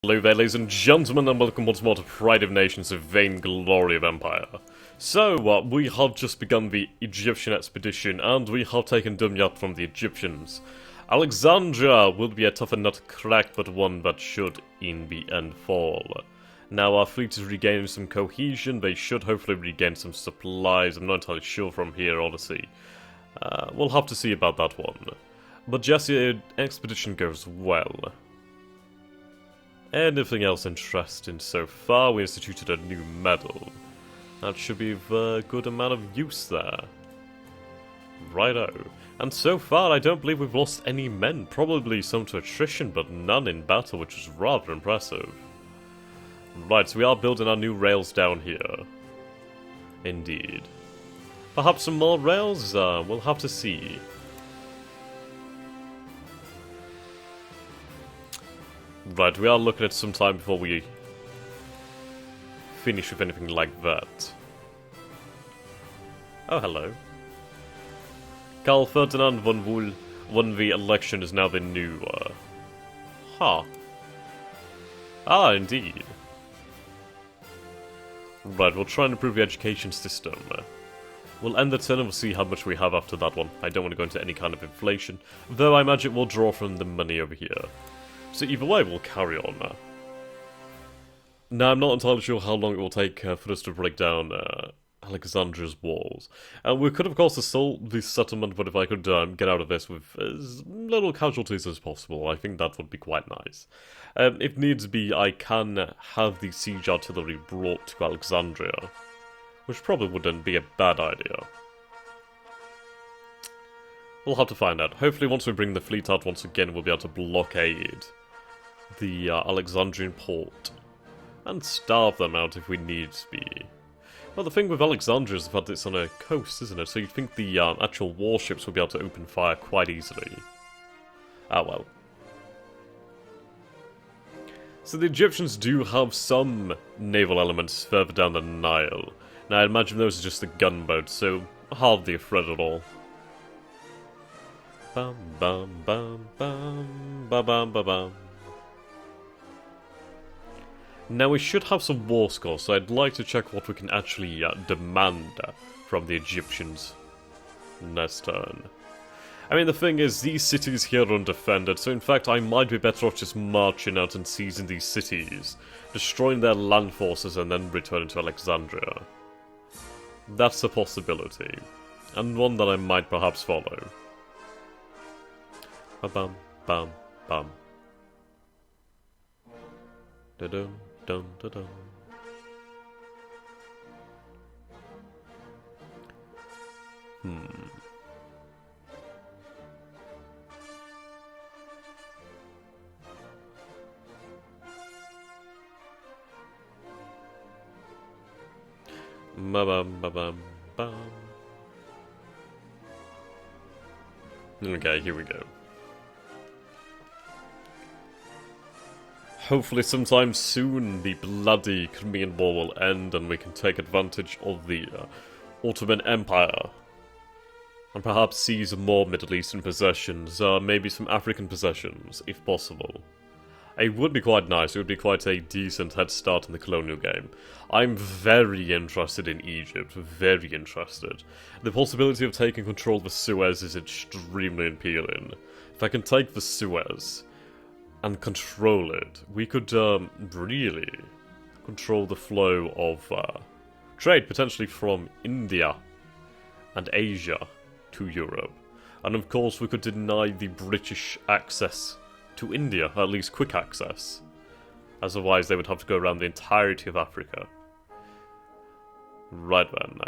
Hello there, ladies and gentlemen, and welcome once more to Pride of Nations, the vain glory of Empire. So, we have just begun the Egyptian expedition, and we have taken Dominiance from the Egyptians. Alexandria will be a tougher nut to crack, but one that should, in the end, fall. Now, our fleet is regaining some cohesion. They should hopefully regain some supplies. I'm not entirely sure from here, honestly. We'll have to see about that one. But just the expedition goes well. Anything else interesting so far? We instituted a new medal. That should be of a good amount of use there. Righto. And so far, I don't believe we've lost any men. Probably some to attrition, but none in battle, which is rather impressive. Right, so we are building our new rails down here. Indeed. Perhaps some more rails? We'll have to see. Right, we are looking at some time before we finish with anything like that. Oh, hello. Karl Ferdinand von Wohl won the election as now the new, Ah, indeed. Right, we'll try and improve the education system. We'll end the turn and we'll see how much we have after that one. I don't want to go into any kind of inflation, though I imagine we'll draw from the money over here. So either way, we'll carry on. Now, I'm not entirely sure how long it will take for us to break down Alexandria's walls. We could, of course, assault the settlement, but if I could get out of this with as little casualties as possible, I think that would be quite nice. If needs be, I can have the siege artillery brought to Alexandria, which probably wouldn't be a bad idea. We'll have to find out. Hopefully, once we bring the fleet out once again, we'll be able to blockade the Alexandrian port and starve them out if we need to be. Well, the thing with Alexandria is the fact that it's on a coast, isn't it? So you'd think the actual warships will be able to open fire quite easily. Ah, well. So the Egyptians do have some naval elements further down the Nile. Now, I imagine those are just the gunboats, so hardly a threat at all. Bum bum bum bum ba bum ba bum. Now we should have some war scores, so I'd like to check what we can actually demand from the Egyptians next turn. I mean, the thing is, these cities here are undefended, so in fact I might be better off just marching out and seizing these cities, destroying their land forces and then returning to Alexandria. That's a possibility, and one that I might perhaps follow. Ba-bum, bum, bum. Da-dum, dum, da-dum. Ba-bum, ba-bum, bum. Okay, here we go. Hopefully sometime soon the bloody Crimean War will end and we can take advantage of the Ottoman Empire. And perhaps seize more Middle Eastern possessions, maybe some African possessions, if possible. It would be quite nice, it would be quite a decent head start in the colonial game. I'm very interested in Egypt, very interested. The possibility of taking control of the Suez is extremely appealing. If I can take the Suez and control it, we could really control the flow of trade, potentially from India and Asia to Europe. And of course we could deny the British access to India, at least quick access. Otherwise they would have to go around the entirety of Africa. Right then.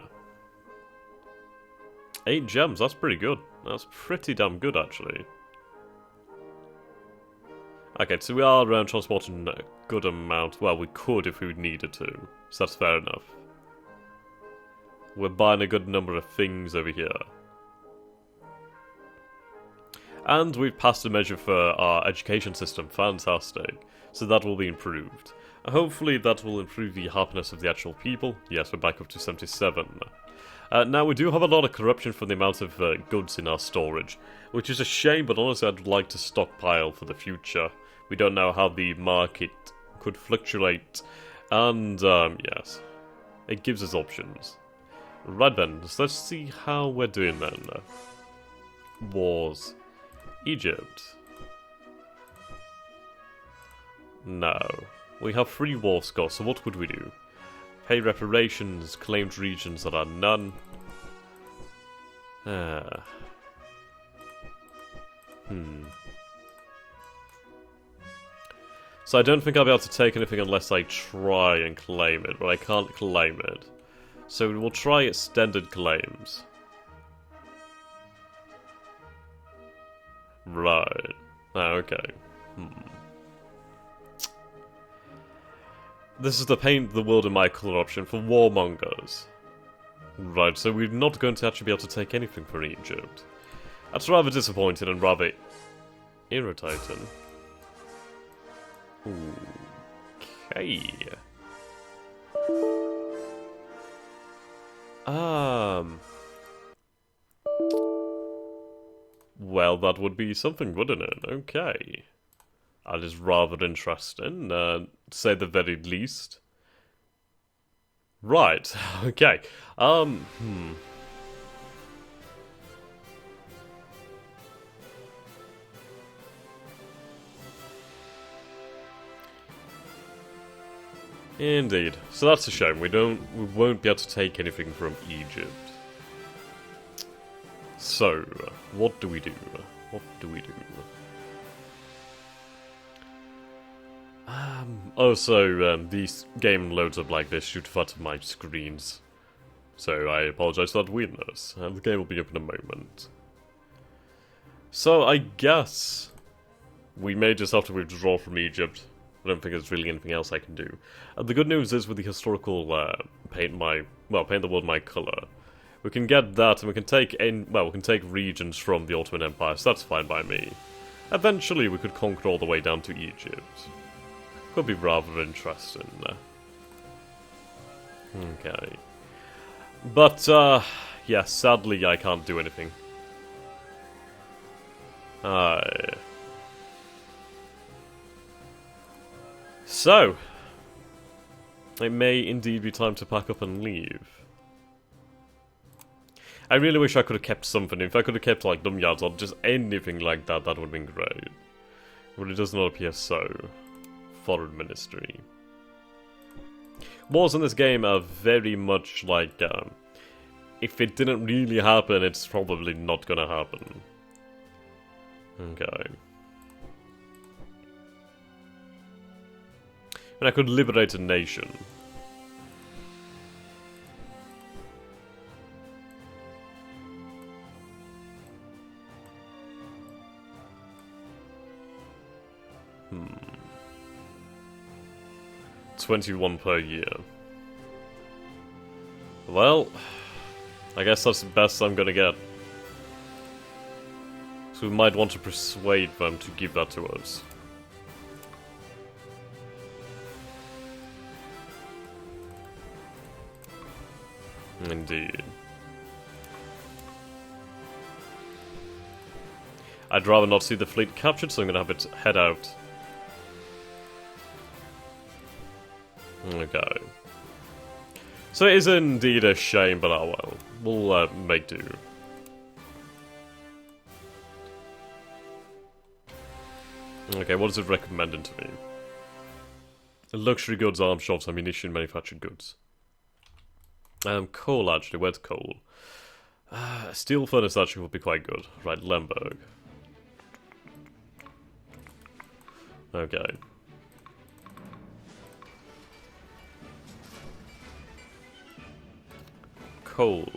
8 gems, that's pretty good. That's pretty damn good, actually. Okay, so we are transporting a good amount. Well, we could if we needed to, so that's fair enough. We're buying a good number of things over here. And we've passed a measure for our education system, fantastic. So that will be improved. Hopefully that will improve the happiness of the actual people. Yes, we're back up to 77. Now, we do have a lot of corruption from the amount of goods in our storage, which is a shame, but honestly I'd like to stockpile for the future. We don't know how the market could fluctuate, and yes, it gives us options. Right then, so let's see how we're doing then. Wars. Egypt. No. We have 3 war scores, so what would we do? Pay reparations, claimed regions that are none. So I don't think I'll be able to take anything unless I try and claim it, but I can't claim it. So we'll try extended claims. Right. Okay. This is the paint the world in my colour option for warmongers. Right, so we're not going to actually be able to take anything for Egypt. That's rather disappointing and rather irritating. Okay. Well, that would be something, wouldn't it? Okay. That is rather interesting, to say the very least. Right, okay. Indeed. So that's a shame. We won't be able to take anything from Egypt. So, what do we do? What do we do? These game loads up like this shoot out of my screens. So I apologize for that weirdness. The game will be up in a moment. So I guess we may just have to withdraw from Egypt. I don't think there's really anything else I can do. The good news is with the historical paint the world my colour, we can get that and we can take regions from the Ottoman Empire, so that's fine by me. Eventually we could conquer all the way down to Egypt. Could be rather interesting. Okay. But, yeah, sadly I can't do anything. So, it may indeed be time to pack up and leave. I really wish I could have kept something. If I could have kept, like, Dominiance or just anything like that, that would have been great. But it does not appear so. Foreign Ministry. Wars in this game are very much like, if it didn't really happen, it's probably not gonna happen. Okay. And I could liberate a nation. Hmm. 21 per year. Well, I guess that's the best I'm gonna get. So we might want to persuade them to give that to us. Indeed. I'd rather not see the fleet captured, so I'm gonna have it head out. Okay. So it is indeed a shame, but oh well. We'll make do. Okay, what is it recommending to me? Luxury goods, arms shops, ammunition, manufactured goods. Coal actually, where's coal? Steel furnace actually would be quite good. Right, Lemberg. Okay. Coal.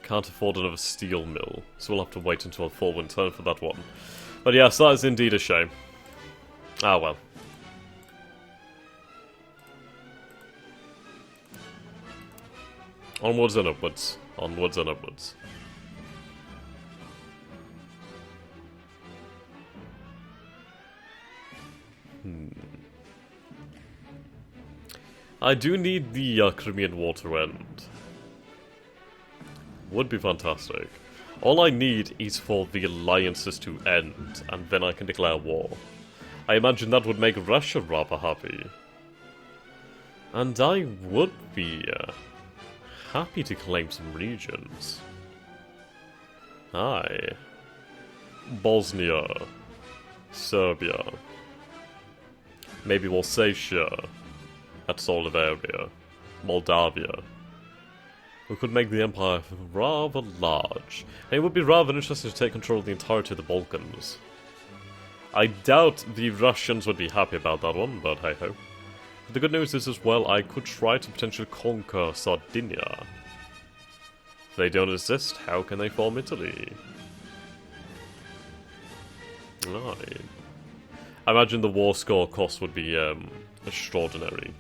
Can't afford another steel mill, so we'll have to wait until a full return for that one. But yes, that is indeed a shame. Ah well. Onwards and upwards. Onwards and upwards. I do need the Crimean War to end. Would be fantastic. All I need is for the alliances to end, and then I can declare war. I imagine that would make Russia rather happy. And I would be happy to claim some regions. Aye. Bosnia. Serbia. Maybe Walsatia. That sort of area. Moldavia. We could make the empire rather large. And it would be rather interesting to take control of the entirety of the Balkans. I doubt the Russians would be happy about that one, but hey-ho. The good news is as well, I could try to potentially conquer Sardinia. If they don't exist, how can they form Italy? Right. I imagine the war score cost would be extraordinary.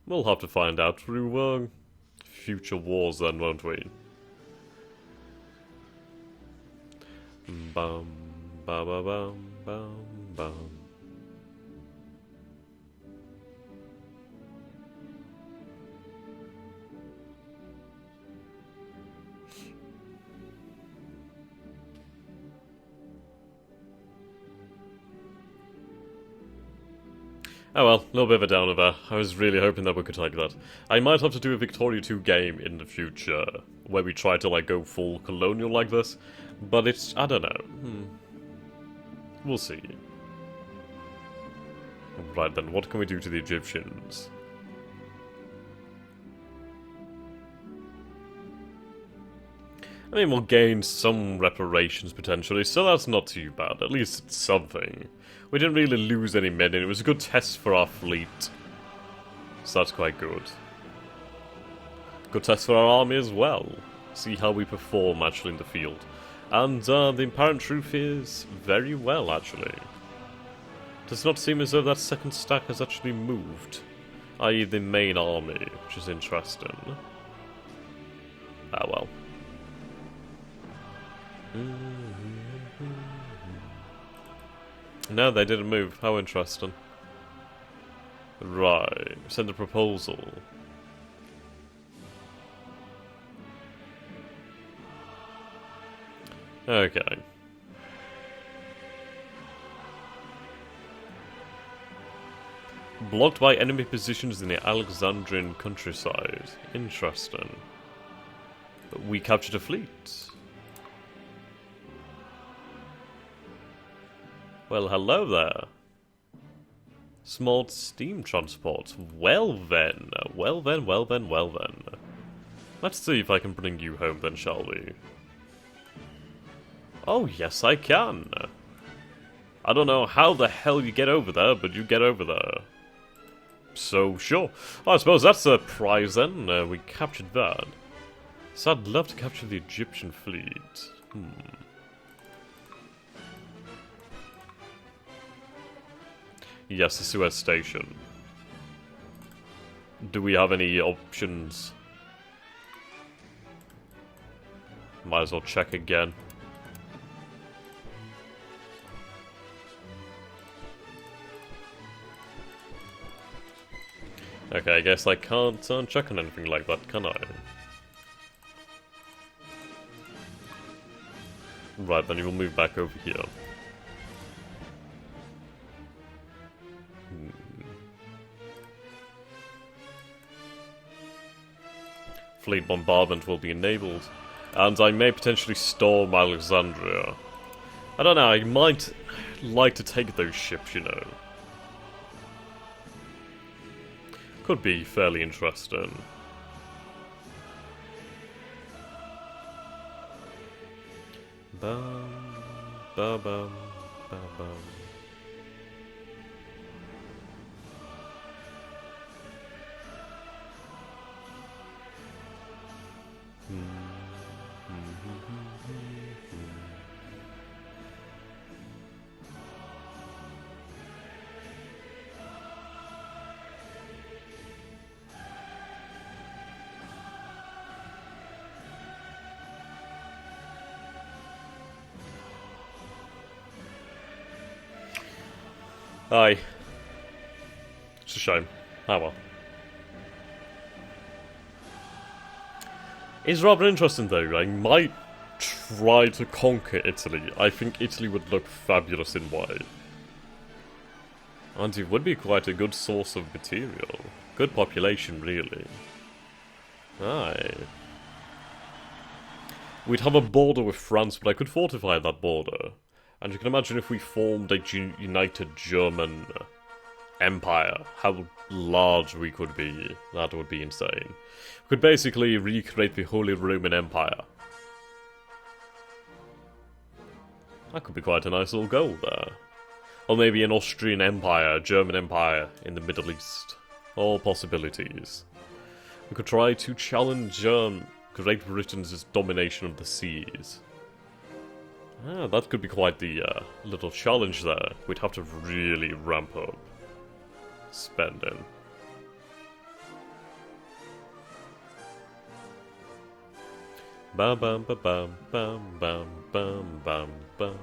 We'll have to find out through future wars then, won't we? Bum, ba ba bum, bum, bum. Oh well, a little bit of a downer there. I was really hoping that we could take that. I might have to do a Victoria 2 game in the future, where we try to like go full colonial like this, but it's, I don't know. We'll see. Right then, what can we do to the Egyptians? I mean, we'll gain some reparations potentially, so that's not too bad. At least it's something. We didn't really lose any men, and it was a good test for our fleet. So that's quite good. Good test for our army as well. See how we perform actually in the field. And the apparent truth is very well, actually. Does not seem as though that second stack has actually moved. I.e. the main army, which is interesting. Ah well. No, they didn't move. How interesting. Right. Send a proposal. Okay. Blocked by enemy positions in the Alexandrian countryside. Interesting. But we captured a fleet. Well, hello there. Small steam transport. Well then. Well then, well then, well then. Let's see if I can bring you home then, shall we? Oh, yes I can. I don't know how the hell you get over there, but you get over there. So, sure. Well, I suppose that's a prize then. We captured that. So I'd love to capture the Egyptian fleet. Yes, the Suez Station. Do we have any options? Might as well check again. Okay, I guess I can't check on anything like that, can I? Right, then you will move back over here. Fleet bombardment will be enabled, and I may potentially storm Alexandria. I don't know, I might like to take those ships, you know. Could be fairly interesting. Bum, ba bum, ba bum. Aye. It's a shame. Ah well. It's rather interesting though. I might try to conquer Italy. I think Italy would look fabulous in white. And it would be quite a good source of material. Good population, really. Aye. We'd have a border with France, but I could fortify that border. And you can imagine if we formed a united German Empire, how large we could be. That would be insane. We could basically recreate the Holy Roman Empire. That could be quite a nice little goal there. Or maybe an Austrian Empire, German Empire in the Middle East. All possibilities. We could try to challenge Great Britain's domination of the seas. Ah, that could be quite the little challenge there. We'd have to really ramp up spending. Bam bam ba bam bam bam bam bam bam.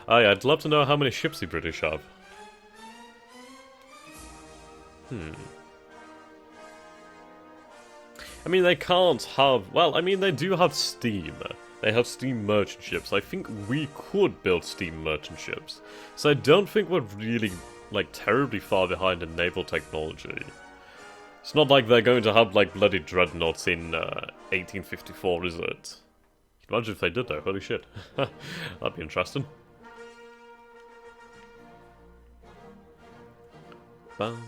Aye, I'd love to know how many ships the British have. I mean, they can't have... Well, I mean, they do have steam. They have steam merchant ships. I think we could build steam merchant ships. So I don't think we're really, like, terribly far behind in naval technology. It's not like they're going to have, like, bloody dreadnoughts in 1854, is it? Imagine if they did, though. Holy shit. That'd be interesting. Bam.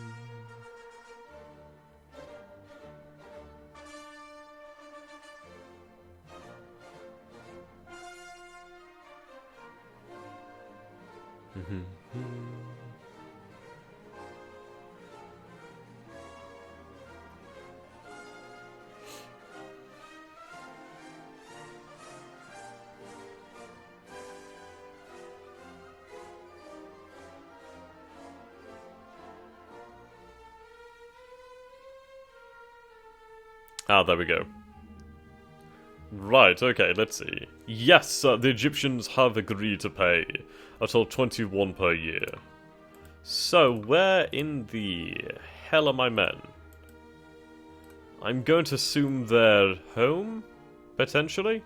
Ah, there we go. Right, okay, let's see. Yes, the Egyptians have agreed to pay until 21 per year. So, where in the hell are my men? I'm going to assume they're home, potentially?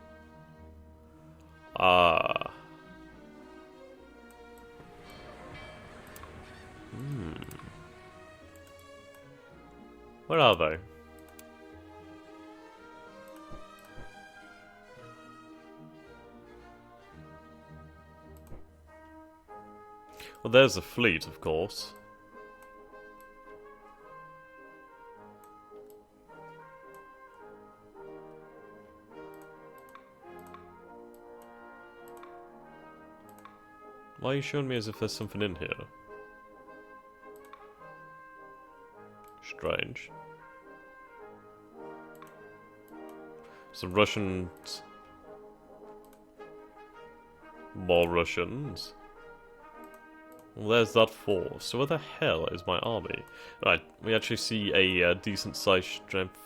Ah. Where are they? Well, there's a fleet, of course. Why are you showing me as if there's something in here? Strange. Some Russians. More Russians. Well, there's that force. So where the hell is my army? Right, we actually see a decent sized strength.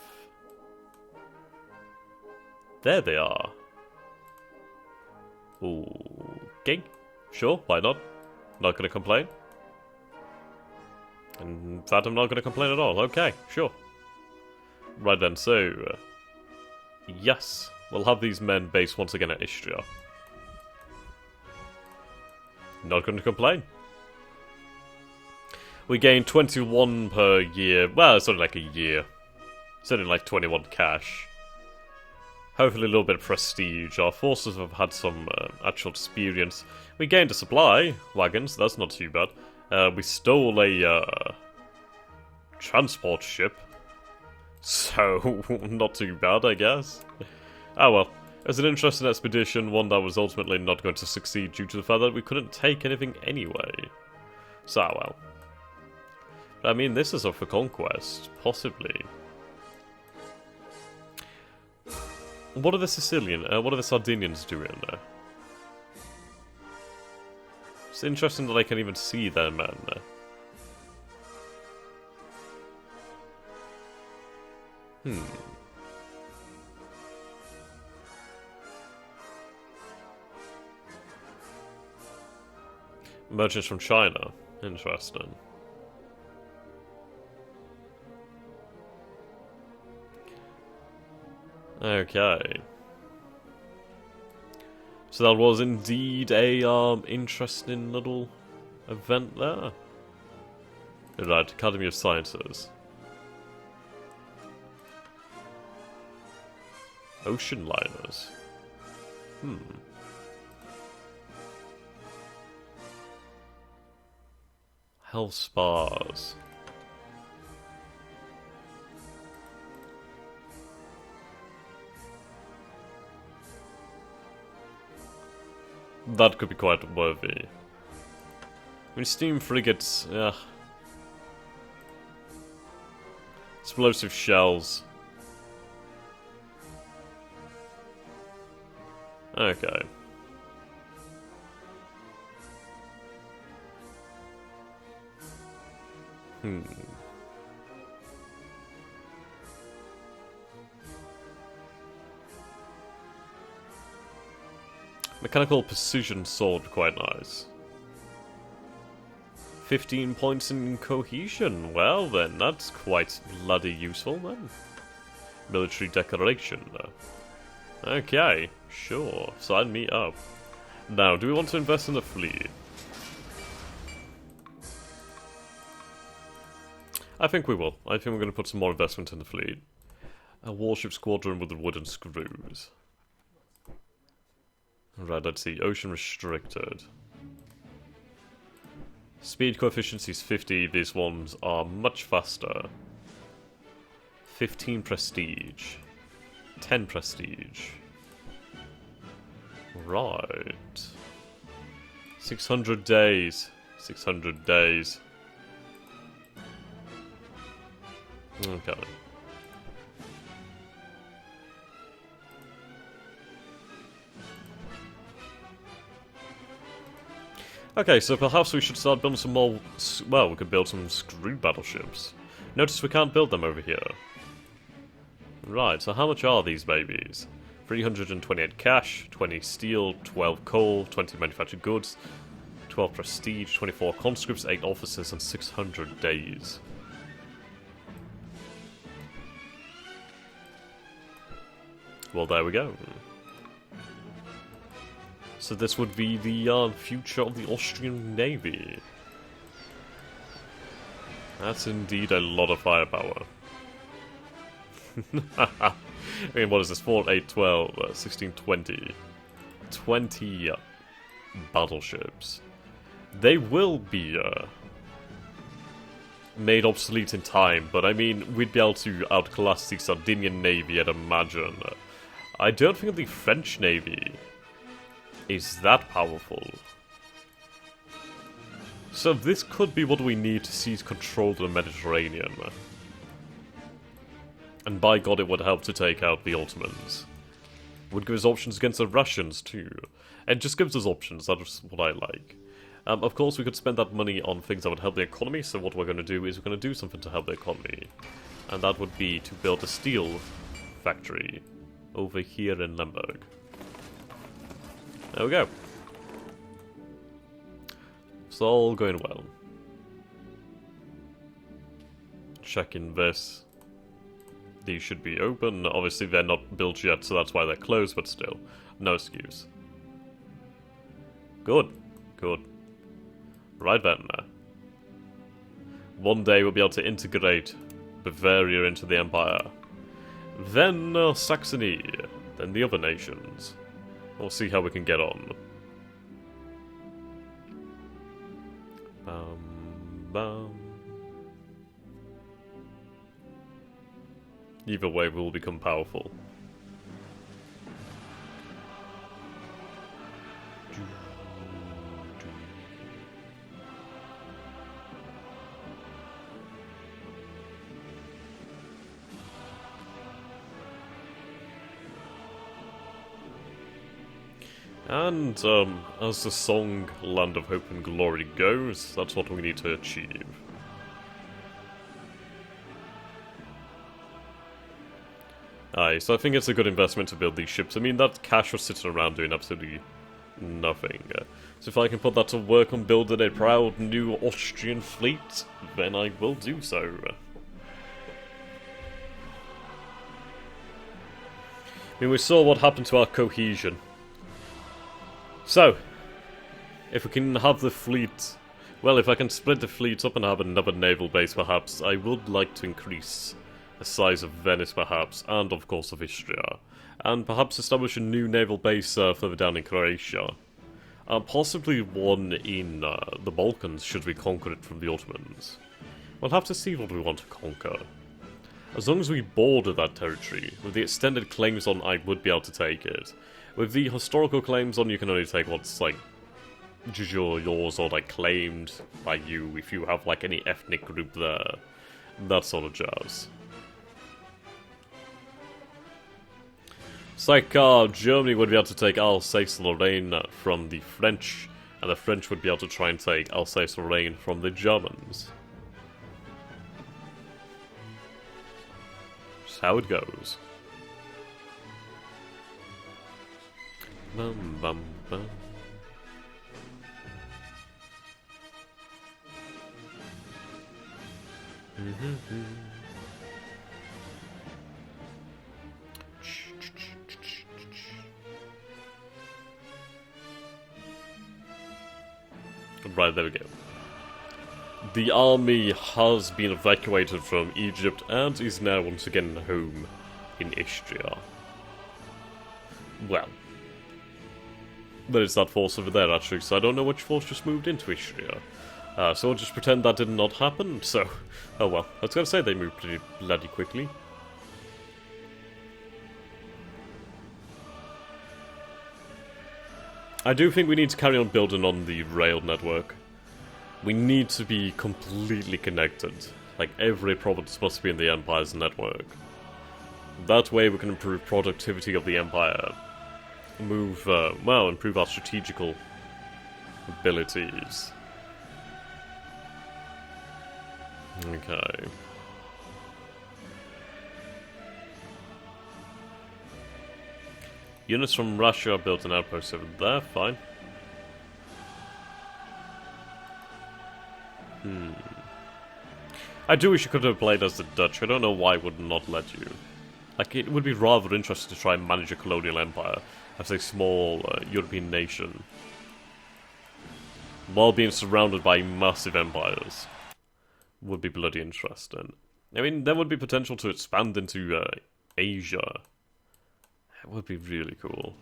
There they are. Okay, sure, why not? Not gonna complain. In fact, I'm not gonna complain at all. Okay, sure. Right then, so... yes, we'll have these men based once again at Austria. Not gonna complain. We gain 21 per year. Well, it's only like a year. It's only like 21 cash. Hopefully a little bit of prestige. Our forces have had some actual experience. We gained a supply wagon, so that's not too bad. We stole a transport ship. So, not too bad, I guess. Oh well. It was an interesting expedition, one that was ultimately not going to succeed due to the fact that we couldn't take anything anyway. So, well. I mean, this is up for conquest, possibly. What are the what are the Sardinians doing there? It's interesting that I can even see their men there. Merchants from China. Interesting. Okay. So that was indeed a interesting little event there. Right, Academy of Sciences. Ocean liners. Health spas. That could be quite worthy. I mean, steam frigates, yeah. Explosive shells. Okay. Mechanical precision sword, quite nice. 15 points in cohesion. Well then, that's quite bloody useful then. Military decoration. Okay, sure. Sign me up. Now, do we want to invest in the fleet? I think we will. I think we're going to put some more investment in the fleet. A warship squadron with the wooden screws. Right, let's see. Ocean restricted. Speed coefficient is 50. These ones are much faster. 15 prestige. 10 prestige. Right. 600 days. 600 days. Okay. Okay, so perhaps we should start building some more... Well, we could build some screw battleships. Notice we can't build them over here. Right, so how much are these babies? 328 cash, 20 steel, 12 coal, 20 manufactured goods, 12 prestige, 24 conscripts, 8 officers, and 600 days. Well, there we go. So this would be the future of the Austrian Navy. That's indeed a lot of firepower. I mean, what is this? 4, 8, 12, 16, 20. 20 battleships. They will be made obsolete in time, but I mean, we'd be able to outclass the Sardinian Navy, I'd imagine. I don't think the French Navy is that powerful. So this could be what we need to seize control of the Mediterranean. And by God, it would help to take out the Ottomans. Would give us options against the Russians too. It just gives us options, that's what I like. Of course, we could spend that money on things that would help the economy, so what we're going to do is we're going to do something to help the economy. And that would be to build a steel factory over here in Lemberg. There we go. It's all going well. Checking this. These should be open. Obviously they're not built yet, so that's why they're closed, but still. No excuse. Good. Good. Right then. One day we'll be able to integrate Bavaria into the Empire. Then Saxony. Then the other nations. We'll see how we can get on. Bam. Either way, we will become powerful. And, as the song Land of Hope and Glory goes, that's what we need to achieve. Aye, so I think it's a good investment to build these ships. I mean, that cash was sitting around doing absolutely nothing. So if I can put that to work on building a proud new Austrian fleet, then I will do so. mean, we saw what happened to our cohesion. So, if we can have the fleet... Well, if I can split the fleet up and have another naval base, perhaps, I would like to increase the size of Venice, perhaps, and of course of Istria. And perhaps establish a new naval base further down in Croatia. Possibly one in the Balkans, should we conquer it from the Ottomans. We'll have to see what we want to conquer. As long as we border that territory, with the extended claims on, I would be able to take it. With the historical claims on, you can only take what's, like, yours or, like, claimed by you, if you have, like, any ethnic group there. That sort of jazz. It's like, Germany would be able to take Alsace-Lorraine from the French, and the French would be able to try and take Alsace-Lorraine from the Germans. Just how it goes. Bum bum bum. Right, there we go. The army has been evacuated from Egypt and is now once again home in Istria. Well, there is that force over there actually, so I don't know which force just moved into Istria. So we'll just pretend that did not happen, so... Oh well, I was gonna say they moved pretty bloody quickly. I do think we need to carry on building on the rail network. We need to be completely connected. Like, every province must be in the Empire's network. That way we can improve productivity of the Empire. Improve our strategical abilities. Okay. Units from Russia are built an outpost over there, fine. I do wish you could have played as the Dutch. I don't know why it would not let you. Like, it would be rather interesting to try and manage a colonial empire as a small European nation, while being surrounded by massive empires. Would be bloody interesting. I mean, there would be potential to expand into Asia. It would be really cool.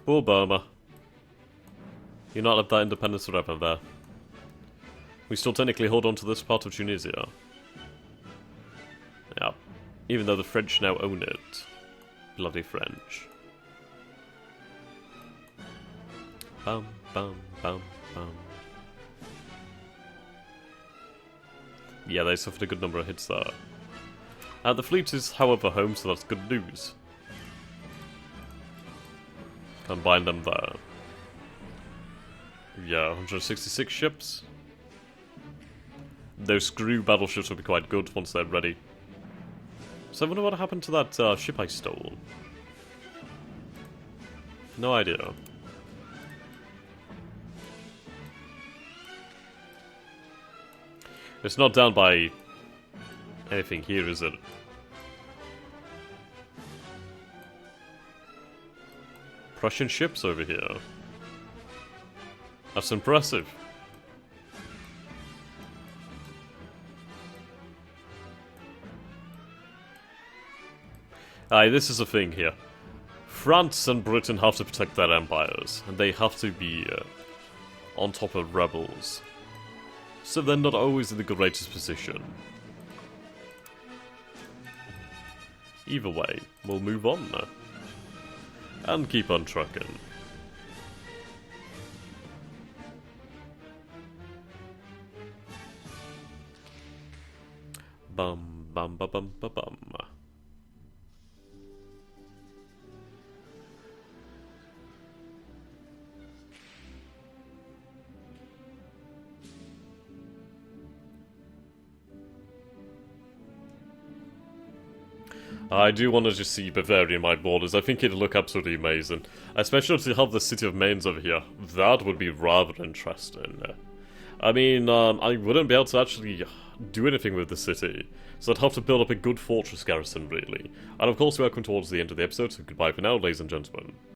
Poor Burma. You're not at that independence forever there. We still technically hold on to this part of Tunisia. Yeah. Even though the French now own it. Bloody French. Bum, bum, bum, bum. Yeah, they suffered a good number of hits there. The fleet is, however, home, so that's good news. Combine them there. Yeah, 166 ships. Those screw battleships will be quite good once they're ready. So I wonder what happened to that ship I stole. No idea. It's not down by anything here, is it? Prussian ships over here. That's impressive. Aye, this is a thing here. France and Britain have to protect their empires, and they have to be on top of rebels. So they're not always in the greatest position. Either way, we'll move on now. And keep on trucking. Bum bum ba bum ba bum. I do want to just see Bavaria in my borders. I think it'd look absolutely amazing. Especially to have the city of Mainz over here. That would be rather interesting. I mean, I wouldn't be able to actually do anything with the city, so I'd have to build up a good fortress garrison, really. And of course, we're coming towards the end of the episode, so goodbye for now, ladies and gentlemen.